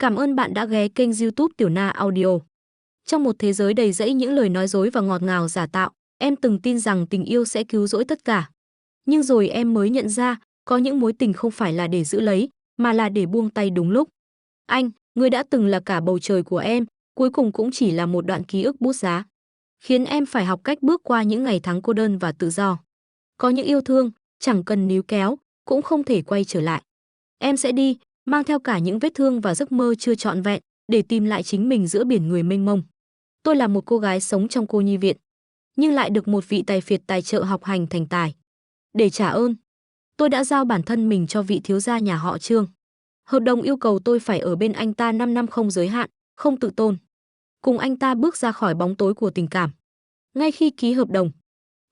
Cảm ơn bạn đã ghé kênh YouTube Tiểu Na Audio. Trong một thế giới đầy rẫy những lời nói dối và ngọt ngào giả tạo, em từng tin rằng tình yêu sẽ cứu rỗi tất cả. Nhưng rồi em mới nhận ra, có những mối tình không phải là để giữ lấy, mà là để buông tay đúng lúc. Anh, người đã từng là cả bầu trời của em, cuối cùng cũng chỉ là một đoạn ký ức bút giá, khiến em phải học cách bước qua những ngày tháng cô đơn và tự do. Có những yêu thương, chẳng cần níu kéo, cũng không thể quay trở lại. Em sẽ đi, mang theo cả những vết thương và giấc mơ chưa trọn vẹn, để tìm lại chính mình giữa biển người mênh mông. Tôi là một cô gái sống trong cô nhi viện, nhưng lại được một vị tài phiệt tài trợ học hành thành tài. Để trả ơn, tôi đã giao bản thân mình cho vị thiếu gia nhà họ Trương. Hợp đồng yêu cầu tôi phải ở bên anh ta 5 năm không giới hạn, không tự tôn. Cùng anh ta bước ra khỏi bóng tối của tình cảm. Ngay khi ký hợp đồng,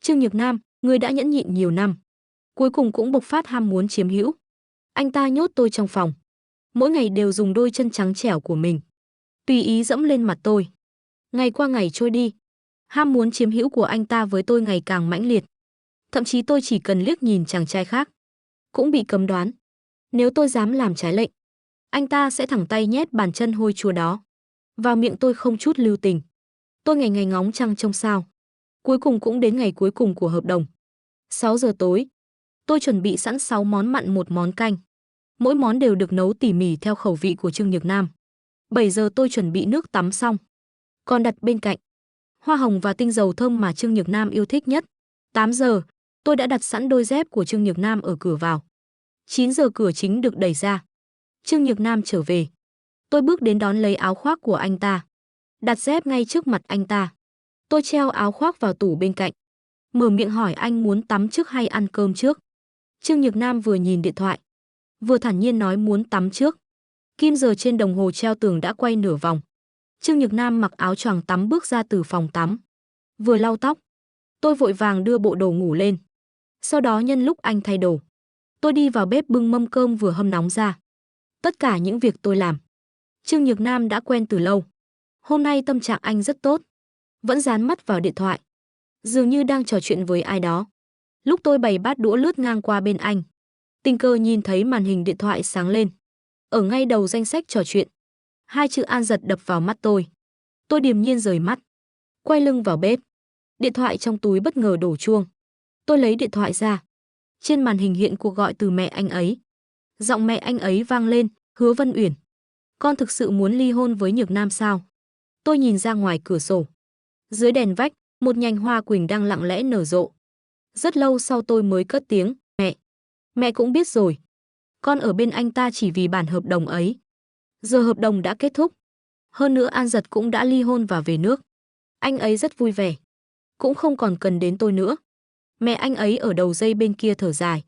Trương Nhược Nam, người đã nhẫn nhịn nhiều năm, cuối cùng cũng bộc phát ham muốn chiếm hữu. Anh ta nhốt tôi trong phòng, mỗi ngày đều dùng đôi chân trắng trẻo của mình tùy ý dẫm lên mặt tôi. Ngày qua ngày trôi đi, ham muốn chiếm hữu của anh ta với tôi ngày càng mãnh liệt. Thậm chí tôi chỉ cần liếc nhìn chàng trai khác cũng bị cấm đoán. Nếu tôi dám làm trái lệnh, anh ta sẽ thẳng tay nhét bàn chân hôi chua đó vào miệng tôi không chút lưu tình. Tôi ngày ngày ngóng trăng trông sao. Cuối cùng cũng đến ngày cuối cùng của hợp đồng. 6 giờ tối, tôi chuẩn bị sẵn 6 món mặn, 1 món canh. Mỗi món đều được nấu tỉ mỉ theo khẩu vị của Trương Nhược Nam. 7 giờ tôi chuẩn bị nước tắm xong, còn đặt bên cạnh hoa hồng và tinh dầu thơm mà Trương Nhược Nam yêu thích nhất. 8 giờ, tôi đã đặt sẵn đôi dép của Trương Nhược Nam ở cửa vào. 9 giờ cửa chính được đẩy ra. Trương Nhược Nam trở về. Tôi bước đến đón lấy áo khoác của anh ta, đặt dép ngay trước mặt anh ta. Tôi treo áo khoác vào tủ bên cạnh, mở miệng hỏi anh muốn tắm trước hay ăn cơm trước. Trương Nhược Nam vừa nhìn điện thoại, vừa thản nhiên nói muốn tắm trước. Kim giờ trên đồng hồ treo tường đã quay nửa vòng. Trương Nhược Nam mặc áo choàng tắm bước ra từ phòng tắm, vừa lau tóc. Tôi vội vàng đưa bộ đồ ngủ lên. Sau đó nhân lúc anh thay đồ, tôi đi vào bếp bưng mâm cơm vừa hâm nóng ra. Tất cả những việc tôi làm, Trương Nhược Nam đã quen từ lâu. Hôm nay tâm trạng anh rất tốt, vẫn dán mắt vào điện thoại, dường như đang trò chuyện với ai đó. Lúc tôi bày bát đũa lướt ngang qua bên anh, tình cờ nhìn thấy màn hình điện thoại sáng lên. Ở ngay đầu danh sách trò chuyện, 2 chữ An Giật đập vào mắt tôi. Tôi điềm nhiên rời mắt, quay lưng vào bếp. Điện thoại trong túi bất ngờ đổ chuông. Tôi lấy điện thoại ra. Trên màn hình hiện cuộc gọi từ mẹ anh ấy. Giọng mẹ anh ấy vang lên, Hứa Vân Uyển, con thực sự muốn ly hôn với Nhược Nam sao? Tôi nhìn ra ngoài cửa sổ. Dưới đèn vách, một nhành hoa quỳnh đang lặng lẽ nở rộ. Rất lâu sau tôi mới cất tiếng, mẹ. Mẹ cũng biết rồi. Con ở bên anh ta chỉ vì bản hợp đồng ấy. Giờ hợp đồng đã kết thúc. Hơn nữa An Giật cũng đã ly hôn và về nước. Anh ấy rất vui vẻ, cũng không còn cần đến tôi nữa. Mẹ anh ấy ở đầu dây bên kia thở dài,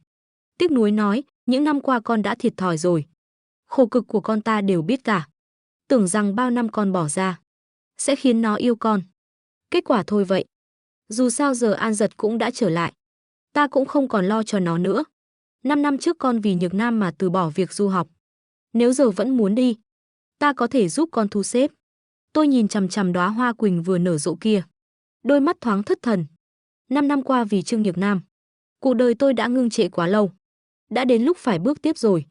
tiếc nuối nói, những năm qua con đã thiệt thòi rồi. Khổ cực của con ta đều biết cả. Tưởng rằng bao năm con bỏ ra sẽ khiến nó yêu con. Kết quả thôi vậy. Dù sao giờ An Giật cũng đã trở lại, ta cũng không còn lo cho nó nữa. 5 năm trước con vì Nhược Nam mà từ bỏ việc du học. Nếu giờ vẫn muốn đi, ta có thể giúp con thu xếp. Tôi nhìn chằm chằm đóa hoa quỳnh vừa nở rộ kia, đôi mắt thoáng thất thần. 5 năm qua vì Trương Nhược Nam, cuộc đời tôi đã ngưng trệ quá lâu. Đã đến lúc phải bước tiếp rồi.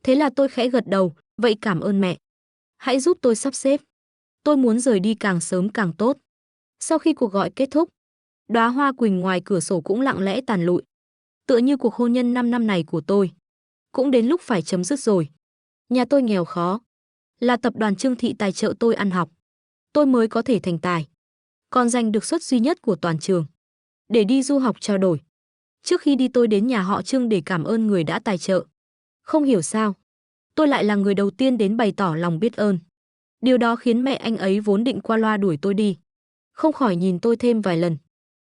Thế là tôi khẽ gật đầu, vậy cảm ơn mẹ. Hãy giúp tôi sắp xếp. Tôi muốn rời đi càng sớm càng tốt. Sau khi cuộc gọi kết thúc, đóa hoa quỳnh ngoài cửa sổ cũng lặng lẽ tàn lụi. Tựa như cuộc hôn nhân 5 năm này của tôi cũng đến lúc phải chấm dứt rồi. Nhà tôi nghèo khó, là tập đoàn Trương Thị tài trợ tôi ăn học, tôi mới có thể thành tài, còn giành được suất duy nhất của toàn trường để đi du học trao đổi. Trước khi đi tôi đến nhà họ Trương để cảm ơn người đã tài trợ. Không hiểu sao, tôi lại là người đầu tiên đến bày tỏ lòng biết ơn. Điều đó khiến mẹ anh ấy vốn định qua loa đuổi tôi đi, không khỏi nhìn tôi thêm vài lần.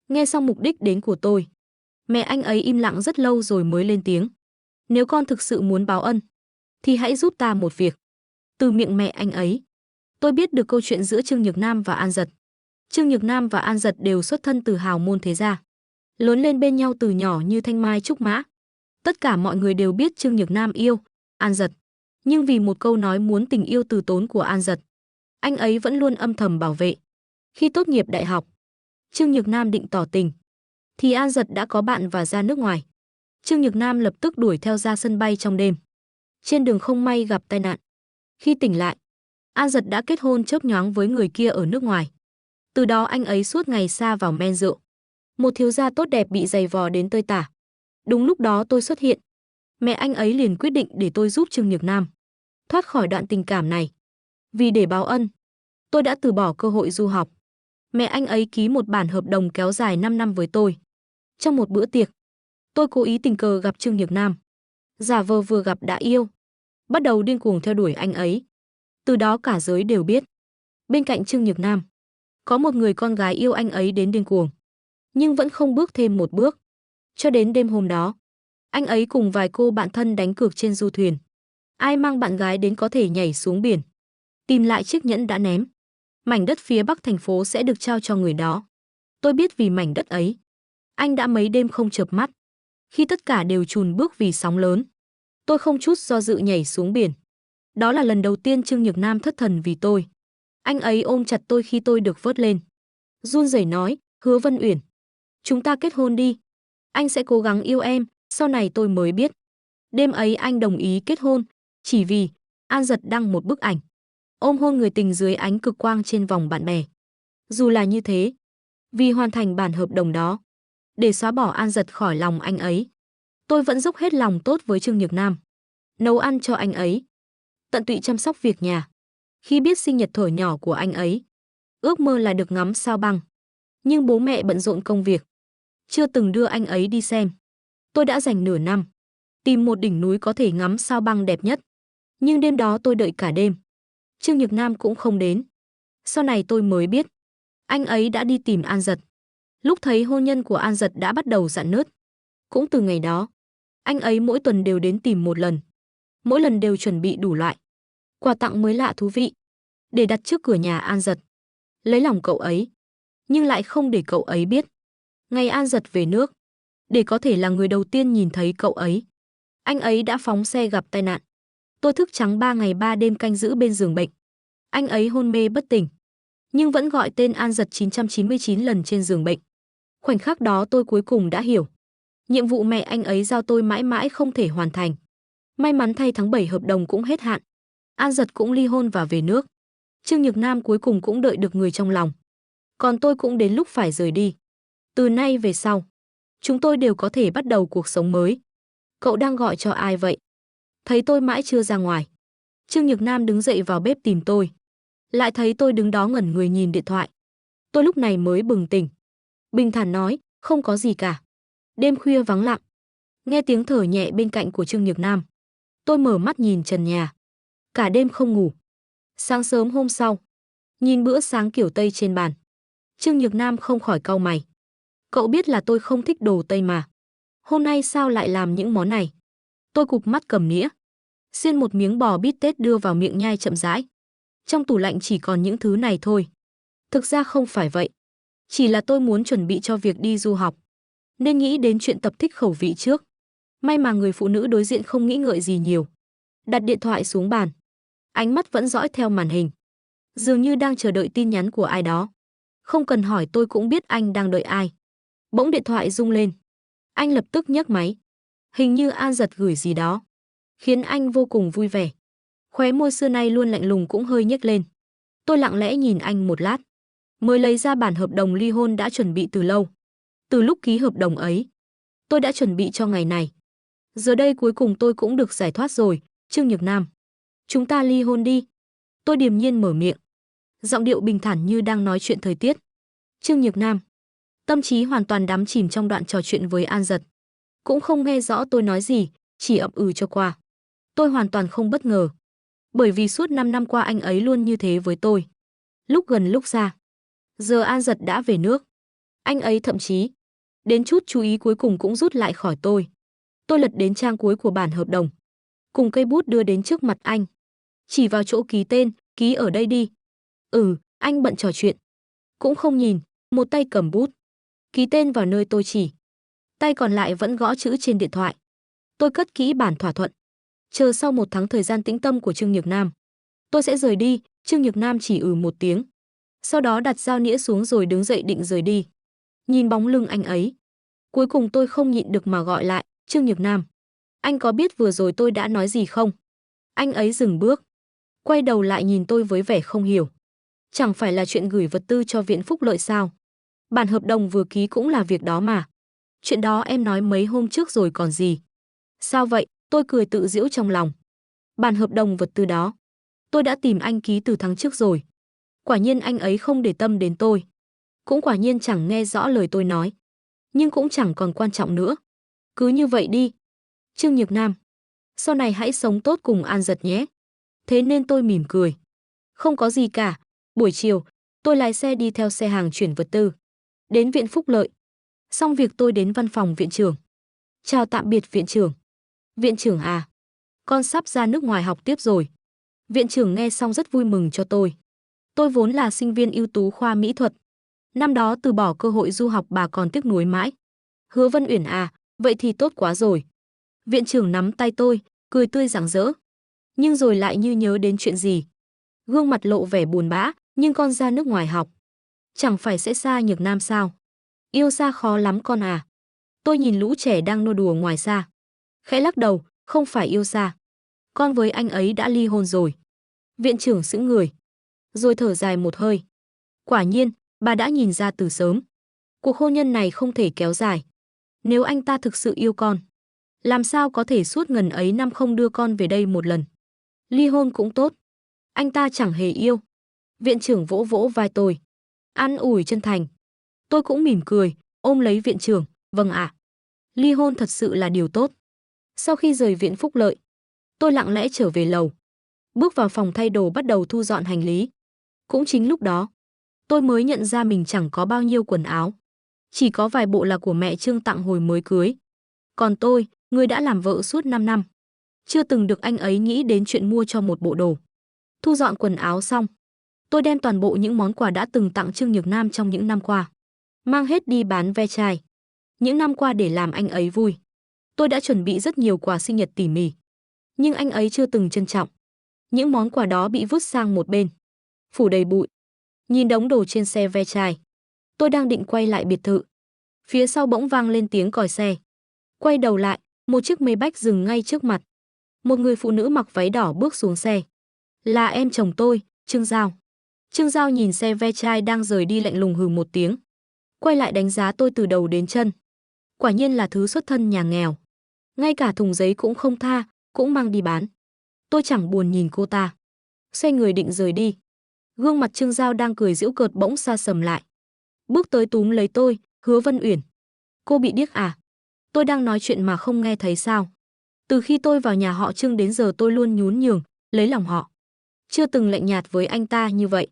Nghe xong mục đích đến của tôi, mẹ anh ấy im lặng rất lâu rồi mới lên tiếng. Nếu con thực sự muốn báo ân, thì hãy giúp ta một việc. Từ miệng mẹ anh ấy, tôi biết được câu chuyện giữa Trương Nhược Nam và An Giật. Trương Nhược Nam và An Giật đều xuất thân từ hào môn thế gia, lớn lên bên nhau từ nhỏ như thanh mai trúc mã. Tất cả mọi người đều biết Trương Nhược Nam yêu An Giật, nhưng vì một câu nói muốn tình yêu từ tốn của An Giật, anh ấy vẫn luôn âm thầm bảo vệ. Khi tốt nghiệp đại học, Trương Nhược Nam định tỏ tình, thì An Giật đã có bạn và ra nước ngoài. Trương Nhược Nam lập tức đuổi theo ra sân bay trong đêm. Trên đường không may gặp tai nạn, Khi tỉnh lại, An Giật đã kết hôn chớp nhoáng với người kia ở nước ngoài. Từ đó anh ấy suốt ngày sa vào men rượu. Một thiếu gia tốt đẹp bị giày vò đến tơi tả. Đúng lúc đó tôi xuất hiện. Mẹ anh ấy liền quyết định để tôi giúp Trương Nhược Nam thoát khỏi đoạn tình cảm này. Vì để báo ân, tôi đã từ bỏ cơ hội du học. Mẹ anh ấy ký một bản hợp đồng kéo dài 5 năm với tôi. Trong một bữa tiệc, tôi cố ý tình cờ gặp Trương Nhược Nam. Giả vờ vừa gặp đã yêu. Bắt đầu điên cuồng theo đuổi anh ấy. Từ đó cả giới đều biết. Bên cạnh Trương Nhược Nam, có một người con gái yêu anh ấy đến điên cuồng. Nhưng vẫn không bước thêm một bước. Cho đến đêm hôm đó, anh ấy cùng vài cô bạn thân đánh cược trên du thuyền. Ai mang bạn gái đến có thể nhảy xuống biển, tìm lại chiếc nhẫn đã ném. Mảnh đất phía bắc thành phố sẽ được trao cho người đó. Tôi biết vì mảnh đất ấy, anh đã mấy đêm không chợp mắt. Khi tất cả đều chùn bước vì sóng lớn, tôi không chút do dự nhảy xuống biển. Đó là lần đầu tiên Trương Nhược Nam thất thần vì tôi. Anh ấy ôm chặt tôi khi tôi được vớt lên. Run rẩy nói, Hứa Vân Uyển, chúng ta kết hôn đi. Anh sẽ cố gắng yêu em. Sau này tôi mới biết. Đêm ấy anh đồng ý kết hôn, chỉ vì An Giật đăng một bức ảnh. Ôm hôn người tình dưới ánh cực quang trên vòng bạn bè. Dù là như thế, vì hoàn thành bản hợp đồng đó, để xóa bỏ An Giật khỏi lòng anh ấy, tôi vẫn dốc hết lòng tốt với Trương Nhược Nam. Nấu ăn cho anh ấy, tận tụy chăm sóc việc nhà. Khi biết sinh nhật thuở nhỏ của anh ấy, ước mơ là được ngắm sao băng. Nhưng bố mẹ bận rộn công việc, chưa từng đưa anh ấy đi xem. Tôi đã dành nửa năm tìm một đỉnh núi có thể ngắm sao băng đẹp nhất. Nhưng đêm đó tôi đợi cả đêm. Trương Nhược Nam cũng không đến. Sau này tôi mới biết, anh ấy đã đi tìm An Giật. Lúc thấy hôn nhân của An Giật đã bắt đầu rạn nứt. Cũng từ ngày đó, anh ấy mỗi tuần đều đến tìm một lần. Mỗi lần đều chuẩn bị đủ loại quà tặng mới lạ thú vị để đặt trước cửa nhà An Giật. Lấy lòng cậu ấy, nhưng lại không để cậu ấy biết. Ngày An Giật về nước, để có thể là người đầu tiên nhìn thấy cậu ấy, anh ấy đã phóng xe gặp tai nạn. Tôi thức trắng 3 ngày 3 đêm canh giữ bên giường bệnh. Anh ấy hôn mê bất tỉnh, nhưng vẫn gọi tên An Giật 999 lần trên giường bệnh. Khoảnh khắc đó tôi cuối cùng đã hiểu. Nhiệm vụ mẹ anh ấy giao tôi mãi mãi không thể hoàn thành. May mắn thay tháng 7 hợp đồng cũng hết hạn. An Giật cũng ly hôn và về nước. Trương Nhược Nam cuối cùng cũng đợi được người trong lòng. Còn tôi cũng đến lúc phải rời đi. Từ nay về sau, chúng tôi đều có thể bắt đầu cuộc sống mới. Cậu đang gọi cho ai vậy? Thấy tôi mãi chưa ra ngoài, Trương Nhược Nam đứng dậy vào bếp tìm tôi. Lại thấy tôi đứng đó ngẩn người nhìn điện thoại. Tôi lúc này mới bừng tỉnh. Bình thản nói, không có gì cả. Đêm khuya vắng lặng. Nghe tiếng thở nhẹ bên cạnh của Trương Nhược Nam. Tôi mở mắt nhìn trần nhà. Cả đêm không ngủ. Sáng sớm hôm sau, nhìn bữa sáng kiểu Tây trên bàn, Trương Nhược Nam không khỏi cau mày. Cậu biết là tôi không thích đồ Tây mà. Hôm nay sao lại làm những món này? Tôi cụp mắt cầm nĩa, xiên một miếng bò bít tết đưa vào miệng nhai chậm rãi. Trong tủ lạnh chỉ còn những thứ này thôi. Thực ra không phải vậy. Chỉ là tôi muốn chuẩn bị cho việc đi du học, nên nghĩ đến chuyện tập thích khẩu vị trước. May mà người phụ nữ đối diện không nghĩ ngợi gì nhiều. Đặt điện thoại xuống bàn, ánh mắt vẫn dõi theo màn hình, dường như đang chờ đợi tin nhắn của ai đó. Không cần hỏi tôi cũng biết anh đang đợi ai. Bỗng điện thoại rung lên. Anh lập tức nhấc máy. Hình như An Giật gửi gì đó, khiến anh vô cùng vui vẻ. Khóe môi xưa nay luôn lạnh lùng cũng hơi nhếch lên. Tôi lặng lẽ nhìn anh một lát, mới lấy ra bản hợp đồng ly hôn đã chuẩn bị từ lâu. Từ lúc ký hợp đồng ấy, tôi đã chuẩn bị cho ngày này. Giờ đây cuối cùng tôi cũng được giải thoát rồi. Trương Nhược Nam, chúng ta ly hôn đi. Tôi điềm nhiên mở miệng, giọng điệu bình thản như đang nói chuyện thời tiết. Trương Nhược Nam, tâm trí hoàn toàn đắm chìm trong đoạn trò chuyện với An Giật, cũng không nghe rõ tôi nói gì, chỉ ậm ừ cho qua. Tôi hoàn toàn không bất ngờ, bởi vì suốt 5 năm qua anh ấy luôn như thế với tôi. Lúc gần lúc xa. Giờ An Giật đã về nước. Anh ấy thậm chí đến chút chú ý cuối cùng cũng rút lại khỏi tôi. Tôi lật đến trang cuối của bản hợp đồng, cùng cây bút đưa đến trước mặt anh. Chỉ vào chỗ ký tên, ký ở đây đi. Anh bận trò chuyện, cũng không nhìn, một tay cầm bút, ký tên vào nơi tôi chỉ. Tay còn lại vẫn gõ chữ trên điện thoại. Tôi cất kỹ bản thỏa thuận. Chờ sau 1 tháng thời gian tĩnh tâm của Trương Nhược Nam, tôi sẽ rời đi. Trương Nhược Nam chỉ một tiếng. Sau đó đặt dao nĩa xuống rồi đứng dậy định rời đi. Nhìn bóng lưng anh ấy, cuối cùng tôi không nhịn được mà gọi lại, Trương Nhược Nam, anh có biết vừa rồi tôi đã nói gì không? Anh ấy dừng bước, Quay đầu lại nhìn tôi với vẻ không hiểu. Chẳng phải là chuyện gửi vật tư cho Viện Phúc Lợi sao? Bản hợp đồng vừa ký cũng là việc đó mà. Chuyện đó em nói mấy hôm trước rồi còn gì. Sao vậy? Tôi cười tự giễu trong lòng. Bản hợp đồng vật tư đó, tôi đã tìm anh ký từ tháng trước rồi. Quả nhiên anh ấy không để tâm đến tôi. Cũng quả nhiên chẳng nghe rõ lời tôi nói. Nhưng cũng chẳng còn quan trọng nữa. Cứ như vậy đi. Trương Nhược Nam, sau này hãy sống tốt cùng An Dật nhé. Thế nên tôi mỉm cười. Không có gì cả. Buổi chiều, tôi lái xe đi theo xe hàng chuyển vật tư. Đến Viện Phúc Lợi. Xong việc tôi đến văn phòng viện trưởng. Chào tạm biệt viện trưởng. Viện trưởng à, con sắp ra nước ngoài học tiếp rồi. Viện trưởng nghe xong rất vui mừng cho tôi. Tôi vốn là sinh viên ưu tú khoa mỹ thuật. Năm đó từ bỏ cơ hội du học bà còn tiếc nuối mãi. Hứa Vân Uyển à, vậy thì tốt quá rồi. Viện trưởng nắm tay tôi, cười tươi rạng rỡ. Nhưng rồi lại như nhớ đến chuyện gì. Gương mặt lộ vẻ buồn bã, nhưng con ra nước ngoài học. Chẳng phải sẽ xa Nhược Nam sao? Yêu xa khó lắm con à. Tôi nhìn lũ trẻ đang nô đùa ngoài xa. Khẽ lắc đầu, không phải yêu xa. Con với anh ấy đã ly hôn rồi. Viện trưởng sững người. Rồi thở dài một hơi. Quả nhiên, bà đã nhìn ra từ sớm. Cuộc hôn nhân này không thể kéo dài. Nếu anh ta thực sự yêu con, làm sao có thể suốt ngần ấy năm không đưa con về đây một lần. Ly hôn cũng tốt. Anh ta chẳng hề yêu. Viện trưởng vỗ vỗ vai tôi. An ủi chân thành. Tôi cũng mỉm cười, ôm lấy viện trưởng. Vâng ạ. Ly hôn thật sự là điều tốt. Sau khi rời Viện Phúc Lợi, tôi lặng lẽ trở về lầu. Bước vào phòng thay đồ bắt đầu thu dọn hành lý. Cũng chính lúc đó, tôi mới nhận ra mình chẳng có bao nhiêu quần áo. Chỉ có vài bộ là của mẹ Trương tặng hồi mới cưới. Còn tôi, người đã làm vợ suốt 5 năm, chưa từng được anh ấy nghĩ đến chuyện mua cho một bộ đồ. Thu dọn quần áo xong, tôi đem toàn bộ những món quà đã từng tặng Trương Nhược Nam trong những năm qua, mang hết đi bán ve chai. Những năm qua để làm anh ấy vui, tôi đã chuẩn bị rất nhiều quà sinh nhật tỉ mỉ. Nhưng anh ấy chưa từng trân trọng. Những món quà đó bị vứt sang một bên, phủ đầy bụi. Nhìn đống đồ trên xe ve chai, tôi đang định quay lại biệt thự. Phía sau bỗng vang lên tiếng còi xe. Quay đầu lại, một chiếc Maybach dừng ngay trước mặt. Một người phụ nữ mặc váy đỏ bước xuống xe. Là em chồng tôi, Trương Giao. Trương Giao nhìn xe ve chai đang rời đi lạnh lùng hừ một tiếng. Quay lại đánh giá tôi từ đầu đến chân. Quả nhiên là thứ xuất thân nhà nghèo. Ngay cả thùng giấy cũng không tha, cũng mang đi bán. Tôi chẳng buồn nhìn cô ta. Xoay người định rời đi. Gương mặt Trương Giao đang cười giễu cợt bỗng sa sầm lại. Bước tới túm lấy tôi, Hứa Vân Uyển. Cô bị điếc à? Tôi đang nói chuyện mà không nghe thấy sao? Từ khi tôi vào nhà họ Trương đến giờ tôi luôn nhún nhường, lấy lòng họ. Chưa từng lạnh nhạt với anh ta như vậy.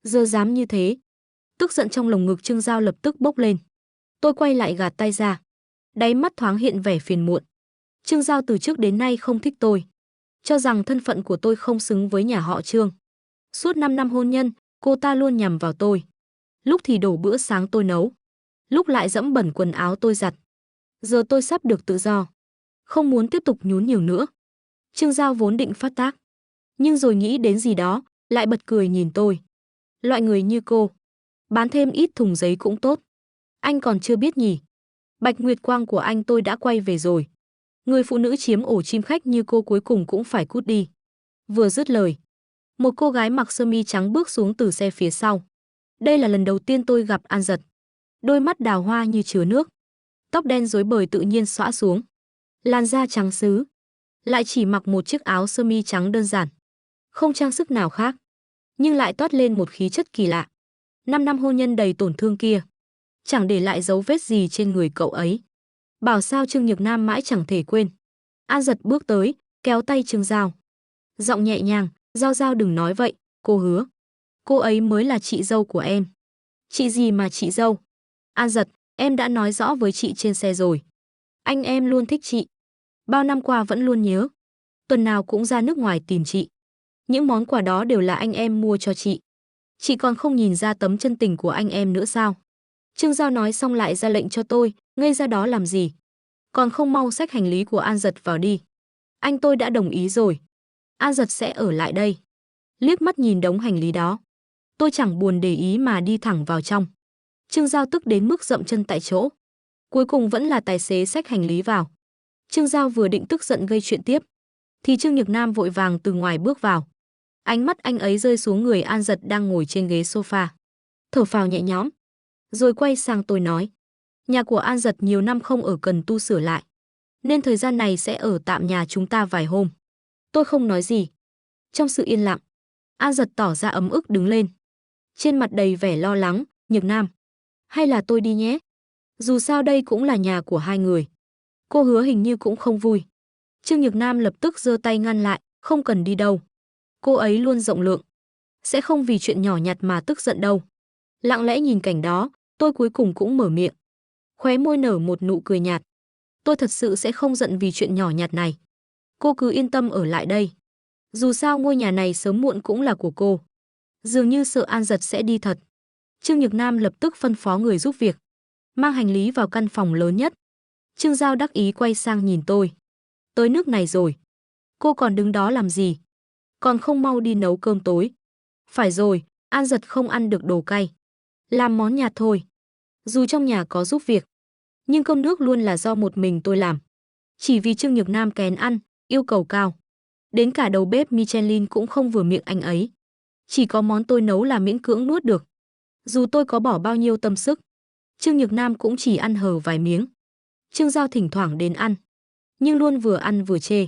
Giờ dám như thế. Tức giận trong lồng ngực Trương Giao lập tức bốc lên. Tôi quay lại gạt tay ra. Đáy mắt thoáng hiện vẻ phiền muộn. Trương Giao từ trước đến nay không thích tôi. Cho rằng thân phận của tôi không xứng với nhà họ Trương. Suốt 5 năm hôn nhân, cô ta luôn nhằm vào tôi. Lúc thì đổ bữa sáng tôi nấu. Lúc lại dẫm bẩn quần áo tôi giặt. Giờ tôi sắp được tự do. Không muốn tiếp tục nhún nhường nữa. Trương Giao vốn định phát tác. Nhưng rồi nghĩ đến gì đó, lại bật cười nhìn tôi. Loại người như cô, bán thêm ít thùng giấy cũng tốt. Anh còn chưa biết nhỉ. Bạch Nguyệt Quang của anh tôi đã quay về rồi. Người phụ nữ chiếm ổ chim khách như cô cuối cùng cũng phải cút đi. Vừa dứt lời, một cô gái mặc sơ mi trắng bước xuống từ xe phía sau. Đây là lần đầu tiên tôi gặp An Dật. Đôi mắt đào hoa như chứa nước. Tóc đen rối bời tự nhiên xõa xuống. Làn da trắng sứ. Lại chỉ mặc một chiếc áo sơ mi trắng đơn giản. Không trang sức nào khác. Nhưng lại toát lên một khí chất kỳ lạ. 5 năm hôn nhân đầy tổn thương kia. Chẳng để lại dấu vết gì trên người cậu ấy. Bảo sao Trương Nhược Nam mãi chẳng thể quên. An Dật bước tới, kéo tay Trương Giao. Giọng nhẹ nhàng, Giao Giao đừng nói vậy, cô hứa. Cô ấy mới là chị dâu của em. Chị gì mà chị dâu? An Dật, em đã nói rõ với chị trên xe rồi. Anh em luôn thích chị. Bao năm qua vẫn luôn nhớ. Tuần nào cũng ra nước ngoài tìm chị. Những món quà đó đều là anh em mua cho chị. Chị còn không nhìn ra tấm chân tình của anh em nữa sao? Trương Giao nói xong lại ra lệnh cho tôi, ngây ra đó làm gì? Còn không mau xách hành lý của An Dật vào đi. Anh tôi đã đồng ý rồi. An Dật sẽ ở lại đây. Liếc mắt nhìn đống hành lý đó. Tôi chẳng buồn để ý mà đi thẳng vào trong. Trương Giao tức đến mức dậm chân tại chỗ. Cuối cùng vẫn là tài xế xách hành lý vào. Trương Giao vừa định tức giận gây chuyện tiếp, thì Trương Nhược Nam vội vàng từ ngoài bước vào. Ánh mắt anh ấy rơi xuống người An Dật đang ngồi trên ghế sofa. Thở phào nhẹ nhõm, rồi quay sang tôi nói. Nhà của An Dật nhiều năm không ở cần tu sửa lại, nên thời gian này sẽ ở tạm nhà chúng ta vài hôm. Tôi không nói gì. Trong sự yên lặng, An Dật tỏ ra ấm ức đứng lên. Trên mặt đầy vẻ lo lắng, Nhược Nam. Hay là tôi đi nhé? Dù sao đây cũng là nhà của hai người. Cô Hứa hình như cũng không vui. Trương Nhược Nam lập tức giơ tay ngăn lại, không cần đi đâu. Cô ấy luôn rộng lượng, sẽ không vì chuyện nhỏ nhặt mà tức giận đâu. Lặng lẽ nhìn cảnh đó, tôi cuối cùng cũng mở miệng. Khóe môi nở một nụ cười nhạt. Tôi thật sự sẽ không giận vì chuyện nhỏ nhặt này. Cô cứ yên tâm ở lại đây. Dù sao ngôi nhà này sớm muộn cũng là của cô. Dường như sợ An Dật sẽ đi thật. Trương Nhược Nam lập tức phân phó người giúp việc, mang hành lý vào căn phòng lớn nhất. Trương Giao đắc ý quay sang nhìn tôi. Tới nước này rồi, cô còn đứng đó làm gì? Còn không mau đi nấu cơm tối. Phải rồi, An Dật không ăn được đồ cay. Làm món nhạt thôi. Dù trong nhà có giúp việc, nhưng cơm nước luôn là do một mình tôi làm. Chỉ vì Trương Nhược Nam kén ăn, yêu cầu cao. Đến cả đầu bếp Michelin cũng không vừa miệng anh ấy. Chỉ có món tôi nấu là miễn cưỡng nuốt được. Dù tôi có bỏ bao nhiêu tâm sức, Trương Nhược Nam cũng chỉ ăn hờ vài miếng. Trương Giao thỉnh thoảng đến ăn, nhưng luôn vừa ăn vừa chê.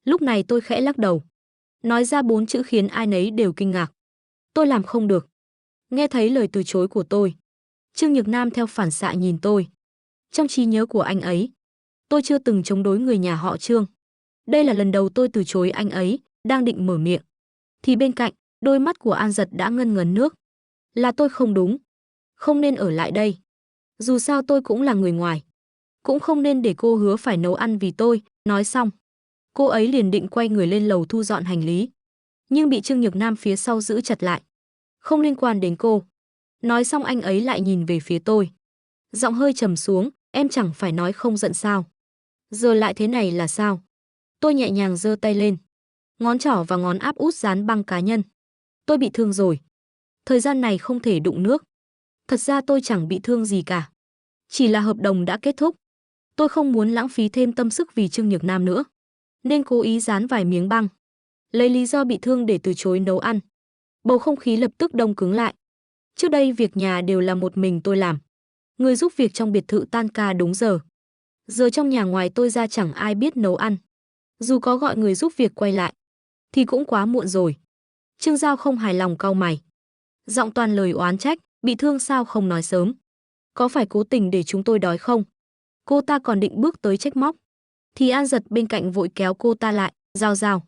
Lúc này tôi khẽ lắc đầu, nói ra 4 chữ khiến ai nấy đều kinh ngạc. Tôi làm không được. Nghe thấy lời từ chối của tôi, Trương Nhược Nam theo phản xạ nhìn tôi. Trong trí nhớ của anh ấy, tôi chưa từng chống đối người nhà họ Trương. Đây là lần đầu tôi từ chối anh ấy, đang định mở miệng. Thì bên cạnh, đôi mắt của An Dật đã ngân ngấn nước. Là tôi không đúng. Không nên ở lại đây. Dù sao tôi cũng là người ngoài. Cũng không nên để cô Hứa phải nấu ăn vì tôi. Nói xong, cô ấy liền định quay người lên lầu thu dọn hành lý. Nhưng bị Trương Nhược Nam phía sau giữ chặt lại. Không liên quan đến cô. Nói xong anh ấy lại nhìn về phía tôi. Giọng hơi trầm xuống, em chẳng phải nói không giận sao. Giờ lại thế này là sao? Tôi nhẹ nhàng giơ tay lên. Ngón trỏ và ngón áp út dán băng cá nhân. Tôi bị thương rồi. Thời gian này không thể đụng nước. Thật ra tôi chẳng bị thương gì cả. Chỉ là hợp đồng đã kết thúc. Tôi không muốn lãng phí thêm tâm sức vì Trương Nhược Nam nữa. Nên cố ý dán vài miếng băng. Lấy lý do bị thương để từ chối nấu ăn. Bầu không khí lập tức đông cứng lại. Trước đây việc nhà đều là một mình tôi làm. Người giúp việc trong biệt thự tan ca đúng giờ. Giờ trong nhà ngoài tôi ra chẳng ai biết nấu ăn. Dù có gọi người giúp việc quay lại, thì cũng quá muộn rồi. Trương Giao không hài lòng cau mày. Giọng toàn lời oán trách, bị thương sao không nói sớm? Có phải cố tình để chúng tôi đói không? Cô ta còn định bước tới trách móc. Thì An Dật bên cạnh vội kéo cô ta lại, Giao Giao.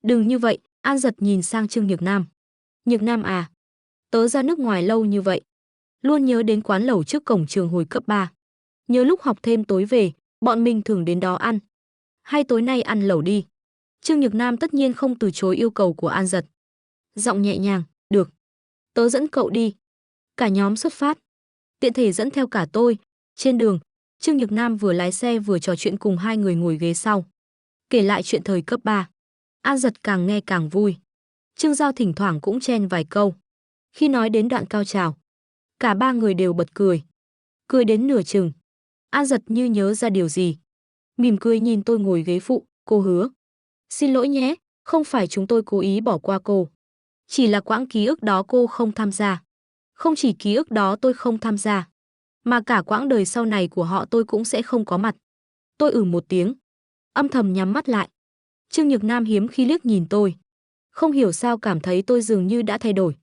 Đừng như vậy, An Dật nhìn sang Trương Nhược Nam. Nhược Nam à, tớ ra nước ngoài lâu như vậy. Luôn nhớ đến quán lẩu trước cổng trường hồi cấp 3. Nhớ lúc học thêm tối về, bọn mình thường đến đó ăn. Hay tối nay ăn lẩu đi. Trương Nhược Nam tất nhiên không từ chối yêu cầu của An Dật. Giọng nhẹ nhàng, được. Tớ dẫn cậu đi. Cả nhóm xuất phát. Tiện thể dẫn theo cả tôi. Trên đường, Trương Nhược Nam vừa lái xe vừa trò chuyện cùng hai người ngồi ghế sau. Kể lại chuyện thời cấp 3. An Dật càng nghe càng vui. Trương Giao thỉnh thoảng cũng chen vài câu. Khi nói đến đoạn cao trào, cả ba người đều bật cười. Cười đến nửa chừng, An Dật như nhớ ra điều gì. Mỉm cười nhìn tôi ngồi ghế phụ, cô Hứa. Xin lỗi nhé, không phải chúng tôi cố ý bỏ qua cô. Chỉ là quãng ký ức đó cô không tham gia. Không chỉ ký ức đó tôi không tham gia, mà cả quãng đời sau này của họ tôi cũng sẽ không có mặt. Tôi một tiếng, âm thầm nhắm mắt lại. Trương Nhược Nam hiếm khi liếc nhìn tôi. Không hiểu sao cảm thấy tôi dường như đã thay đổi.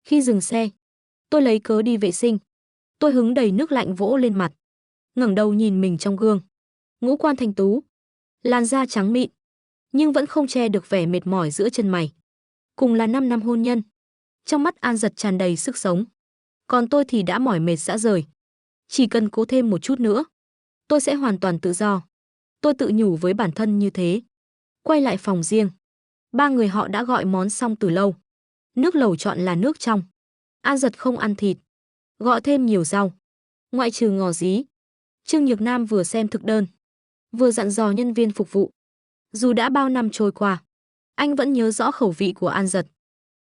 Khi dừng xe, tôi lấy cớ đi vệ sinh. Tôi hứng đầy nước lạnh vỗ lên mặt. Ngẩng đầu nhìn mình trong gương. Ngũ quan thanh tú, làn da trắng mịn, nhưng vẫn không che được vẻ mệt mỏi giữa chân mày. Cùng là 5 năm hôn nhân, trong mắt An Dật tràn đầy sức sống. Còn tôi thì đã mỏi mệt rã rời. Chỉ cần cố thêm một chút nữa, tôi sẽ hoàn toàn tự do. Tôi tự nhủ với bản thân như thế. Quay lại phòng riêng. Ba người họ đã gọi món xong từ lâu. Nước lẩu chọn là nước trong. An Dật không ăn thịt, gọi thêm nhiều rau, ngoại trừ ngò rí. Trương Nhược Nam vừa xem thực đơn, vừa dặn dò nhân viên phục vụ. Dù đã bao năm trôi qua, anh vẫn nhớ rõ khẩu vị của An Dật.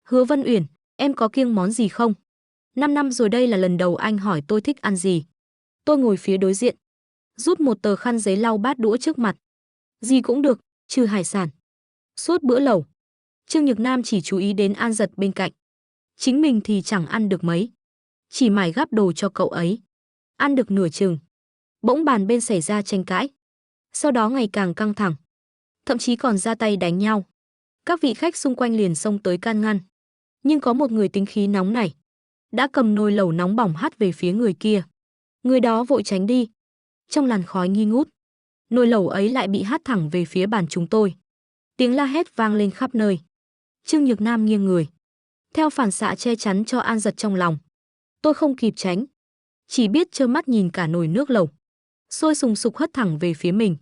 Hứa Vân Uyển, em có kiêng món gì không? 5 năm rồi đây là lần đầu anh hỏi tôi thích ăn gì. Tôi ngồi phía đối diện, rút một tờ khăn giấy lau bát đũa trước mặt. Gì cũng được, trừ hải sản. Suốt bữa lẩu, Trương Nhược Nam chỉ chú ý đến An Giật bên cạnh. Chính mình thì chẳng ăn được mấy. Chỉ mải gắp đồ cho cậu ấy. Ăn được nửa chừng. Bỗng bàn bên xảy ra tranh cãi. Sau đó ngày càng căng thẳng. Thậm chí còn ra tay đánh nhau. Các vị khách xung quanh liền xông tới can ngăn. Nhưng có một người tính khí nóng này. Đã cầm nồi lẩu nóng bỏng hắt về phía người kia. Người đó vội tránh đi. Trong làn khói nghi ngút. Nồi lẩu ấy lại bị hắt thẳng về phía bàn chúng tôi. Tiếng la hét vang lên khắp nơi. Trương Nhược Nam nghiêng người. Theo phản xạ che chắn cho An Giật trong lòng. Tôi không kịp tránh. Chỉ biết trơ mắt nhìn cả nồi nước lẩu. Sôi sùng sục hất thẳng về phía mình.